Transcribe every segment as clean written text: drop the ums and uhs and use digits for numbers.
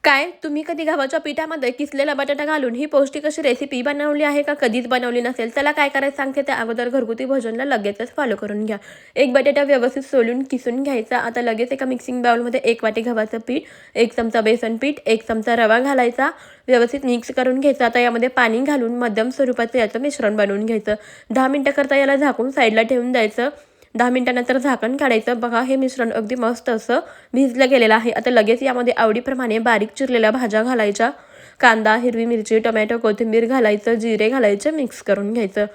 काय तुम्ही कधी गव्हाच्या पिठामध्ये किसलेला बटाटा घालून ही पौष्टिक अशी रेसिपी बनवली आहे का? कधीच बनवली नसेल, त्याला काय करायचं सांगते. त्या अगोदर घरगुती भोजनला लगेचच फॉलो करून घ्या. एक बटाटा व्यवस्थित सोलून किसून घ्यायचा. आता लगेच एका मिक्सिंग बाउलमध्ये 1 वाटी गव्हाचं पीठ, 1 चमचा बेसन पीठ, 1 चमचा रवा घालायचा. व्यवस्थित मिक्स करून घ्यायचं. आता यामध्ये पाणी घालून मध्यम स्वरूपाचं याचं मिश्रण बनवून घ्यायचं. 10 मिनिटं करता याला झाकून साईडला ठेवून द्यायचं. 10 मिनिटानंतर झाकण काढायचं. बघा, हे मिश्रण अगदी मस्त असं भिजलं गेलेलं आहे. आता लगेच यामध्ये आवडीप्रमाणे बारीक चिरलेल्या भाज्या घालायच्या. कांदा, हिरवी मिरची, टोमॅटो, कोथिंबीर घालायचं, जिरे घालायचे, मिक्स करून घ्यायचं.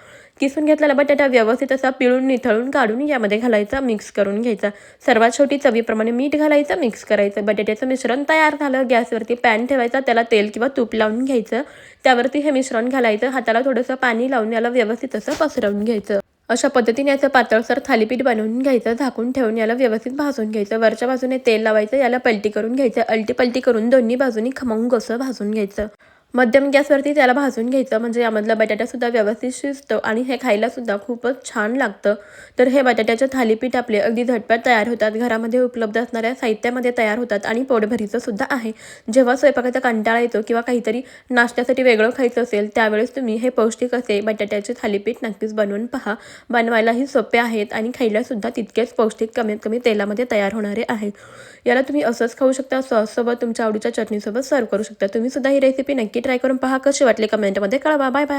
किसून घेतलेला बटाटा व्यवस्थित असा पिळून निथळून काढून यामध्ये घालायचा, मिक्स करून घ्यायचा. सर्वात शेवटी चवीप्रमाणे मीठ घालायचं, मिक्स करायचं. बटाट्याचं मिश्रण तयार झालं. गॅसवरती पॅन ठेवायचा, त्याला तेल किंवा तूप लावून घ्यायचं. त्यावरती हे मिश्रण घालायचं. हाताला थोडंसं पाणी लावून याला व्यवस्थित असं पसरवून घ्यायचं. अशा पद्धतीने याचं पातळसर थालीपीठ बनवून घ्यायचं. झाकून ठेवून याला व्यवस्थित भाजून घ्यायचं. वरच्या बाजूने तेल लावायचं, याला पलटी करून घ्यायचं. अलटी पलटी करून दोन्ही बाजूनी खमंग असं भाजून घ्यायचं. मध्यम गॅसवरती त्याला भाजून घ्यायचं, म्हणजे यामधला बटाटासुद्धा व्यवस्थित शिजतो आणि हे खायलासुद्धा खूपच छान लागतं. तर हे बटाट्याचे थालीपीठ आपले अगदी झटपट तयार होतात. घरामध्ये उपलब्ध असणाऱ्या साहित्यामध्ये तयार होतात आणि पोटभरीचं सुद्धा आहे. जेव्हा स्वयंपाकाचा कंटाळा येतो किंवा काहीतरी नाश्त्यासाठी वेगळं खायचं असेल, त्यावेळेस तुम्ही हे पौष्टिक असे बटाट्याचे थालीपीठ नक्कीच बनवून पहा. बनवायलाही सोपे आहेत आणि खायलासुद्धा तितकेच पौष्टिक, कमीत कमी तेलामध्ये तयार होणारे आहेत. याला तुम्ही असंच खाऊ शकता. सॉससोबत, तुमच्या आवडीच्या चटणीसोबत सर्व करू शकता. तुम्ही सुद्धा ही रेसिपी नक्की ट्राय करून पहा. कशी वाटली कमेंटमध्ये कळवा. Bye bye.